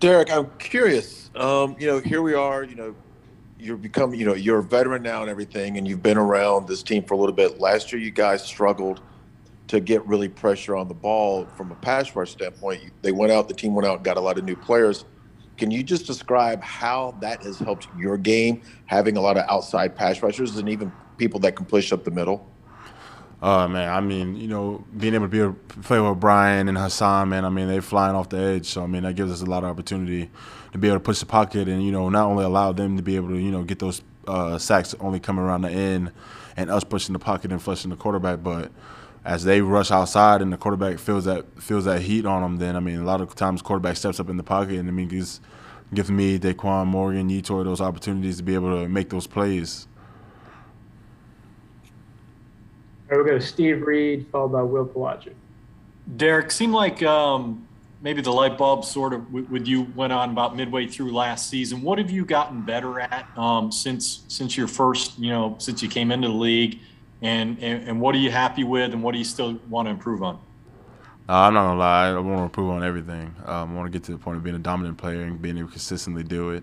Derrick, I'm curious. Here we are. You're a veteran now and everything, and you've been around this team for a little bit. Last year, you guys struggled to get really pressure on the ball from a pass rush standpoint. They went out, the team went out, and got a lot of new players. Can you just describe how that has helped your game, having a lot of outside pass rushers and even people that can push up the middle? Man, I mean, being able to be able to play with Brian and Hassan, man, I mean, they're flying off the edge. So, I mean, that gives us a lot of opportunity to be able to push the pocket and, not only allow them to be able to, get those sacks only coming around the end and us pushing the pocket and flushing the quarterback, but as they rush outside and the quarterback feels that heat on them, then, I mean, a lot of times quarterback steps up in the pocket and, I mean, gives me, DaQuan, Morgan, Yetur those opportunities to be able to make those plays. All right, we'll go to Steve Reed, followed by Will Pelagic. Derek, seemed like maybe the light bulb sort of with you went on about midway through last season. What have you gotten better at since your first, since you came into the league, and what are you happy with, and what do you still want to improve on? I'm not gonna lie, I want to improve on everything. I want to get to the point of being a dominant player and being able to consistently do it.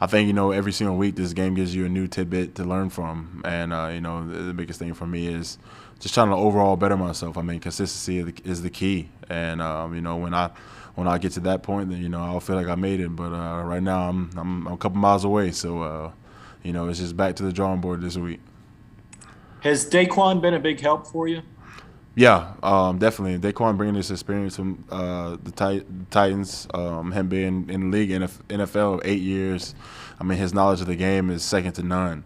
I think, every single week this game gives you a new tidbit to learn from. And, the biggest thing for me is just trying to overall better myself. I mean, consistency is the key. And, when I get to that point, then, I'll feel like I made it. But right now I'm a couple miles away. So, it's just back to the drawing board this week. Has Daquan been a big help for you? Yeah, definitely. DaQuan bringing this experience from the Titans, him being in the league, NFL, 8 years. I mean, his knowledge of the game is second to none.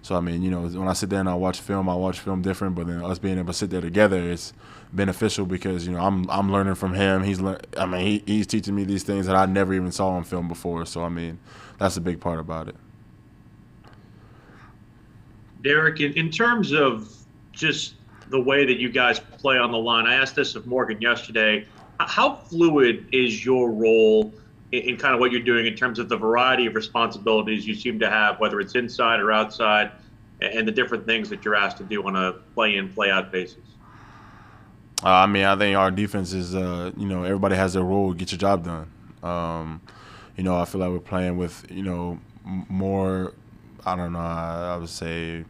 So, I mean, when I sit there and I watch film different. But then us being able to sit there together, it's beneficial because I'm learning from him. He's teaching me these things that I never even saw on film before. So, I mean, that's a big part about it. Derek, in terms of just the way that you guys play on the line, I asked this of Morgan yesterday. How fluid is your role in kind of what you're doing in terms of the variety of responsibilities you seem to have, whether it's inside or outside, and the different things that you're asked to do on a play-in, play-out basis? I mean, I think our defense is, everybody has their role. Get your job done. I feel like we're playing with, more. I don't know. I would say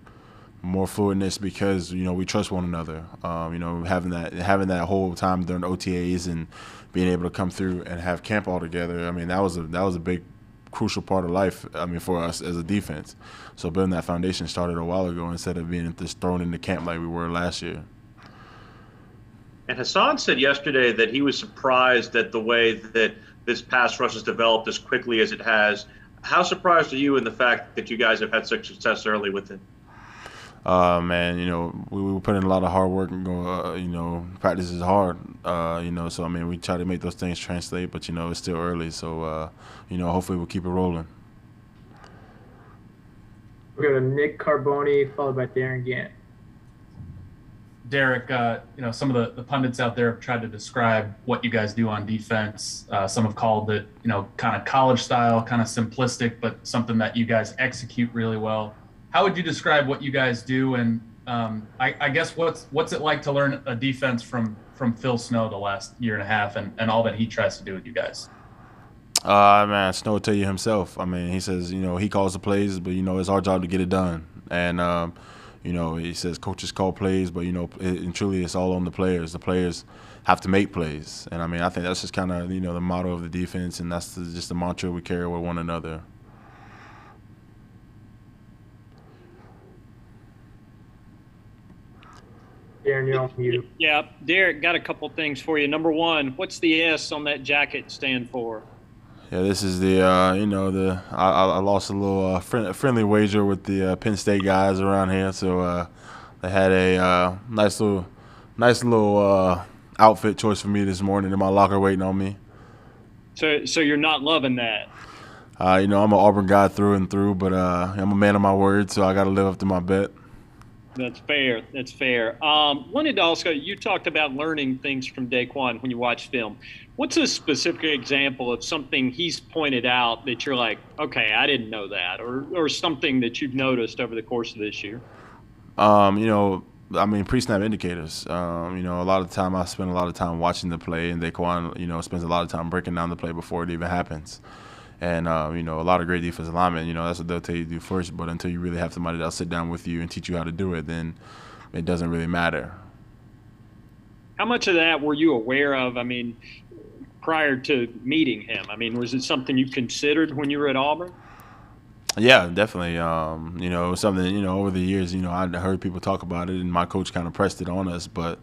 more fluidness because we trust one another. Having that whole time during the OTAs and being able to come through and have camp all together. I mean, that was a big crucial part of life. I mean, for us as a defense. So building that foundation started a while ago instead of being just thrown into camp like we were last year. And Hassan said yesterday that he was surprised at the way that this pass rush has developed as quickly as it has. How surprised are you in the fact that you guys have had such success early with it? Man, we put in a lot of hard work and practice is hard. So I mean, we try to make those things translate, but it's still early. So hopefully we'll keep it rolling. We'll go to Nick Carboni, followed by Darren Gant. Derek, some of the pundits out there have tried to describe what you guys do on defense. Some have called it, kind of college style, kind of simplistic, but something that you guys execute really well. How would you describe what you guys do? And I guess what's it like to learn a defense from Phil Snow the last year and a half and all that he tries to do with you guys? Man, Snow will tell you himself. I mean, he says, he calls the plays, but, it's our job to get it done. And, he says coaches call plays, but, and truly it's all on the players. The players have to make plays. And, I mean, I think that's just kind of, the motto of the defense, and that's just the mantra we carry with one another. Darren, you're on mute. Yeah, Derek, got a couple things for you. Number one, what's the S on that jacket stand for? Yeah, this is the I lost a little friendly wager with the Penn State guys around here, so they had a nice little outfit choice for me this morning in my locker waiting on me. So you're not loving that? I'm an Auburn guy through and through, but I'm a man of my word, so I got to live up to my bet. That's fair. That's fair. Wanted to also, you talked about learning things from Daquan when you watch film. What's a specific example of something he's pointed out that you're like, okay, I didn't know that, or something that you've noticed over the course of this year? I mean, pre-snap indicators. You know, a lot of the time I spend a lot of time watching the play, and DaQuan, you know, spends a lot of time breaking down the play before it even happens. And, you know, a lot of great defensive linemen, you know, that's what they'll tell you to do first. But until you really have somebody that'll sit down with you and teach you how to do it, then it doesn't really matter. How much of that were you aware of? I mean, prior to meeting him, I mean, was it something you considered when you were at Auburn? Yeah, definitely. You know, it was something, you know, over the years, you know, I'd heard people talk about it, and my coach kind of pressed it on us. But,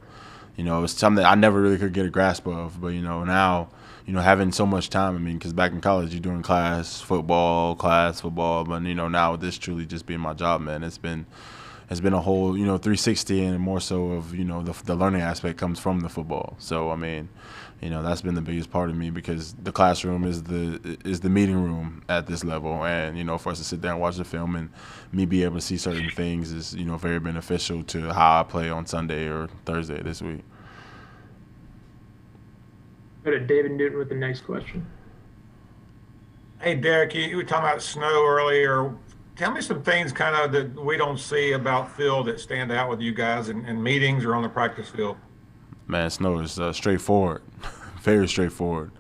you know, it was something I never really could get a grasp of. But, you know, now, you know, having so much time, I mean, because back in college, you're doing class football. But, you know, now with this truly just being my job, man, it's been a whole, you know, 360, and more so of, you know, the learning aspect comes from the football. So, I mean, you know, that's been the biggest part of me, because the classroom is the meeting room at this level. And, you know, for us to sit down and watch the film and me be able to see certain things is, you know, very beneficial to how I play on Sunday or Thursday this week. Go to David Newton with the next question. Hey, Derrick, you were talking about snow earlier. Tell me some things kind of that we don't see about Phil that stand out with you guys in meetings or on the practice field. Man, Snow is straightforward, very straightforward.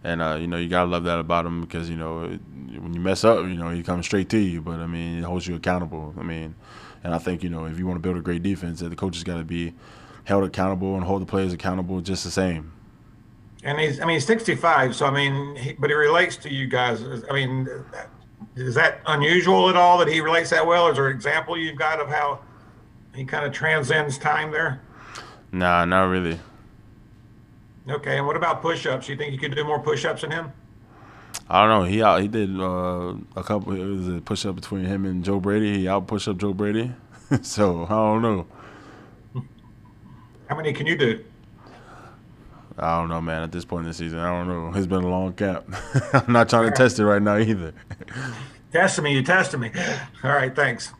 And, you know, you got to love that about him, because, you know, when you mess up, you know, he comes straight to you. But, I mean, it holds you accountable. I mean, and I think, you know, if you want to build a great defense, the coaches got to be held accountable and hold the players accountable just the same. And he's 65, so, I mean, but he relates to you guys. I mean, is that unusual at all that he relates that well? Is there an example you've got of how he kind of transcends time there? Nah, not really. Okay, and what about push-ups? You think you could do more push-ups than him? I don't know. He did a couple. It was a push-up between him and Joe Brady. He out-push-up Joe Brady. So, I don't know. How many can you do? I don't know, man. At this point in the season, I don't know. It's been a long camp. I'm not trying to test it right now either. Testing me. You're testing me. All right, thanks.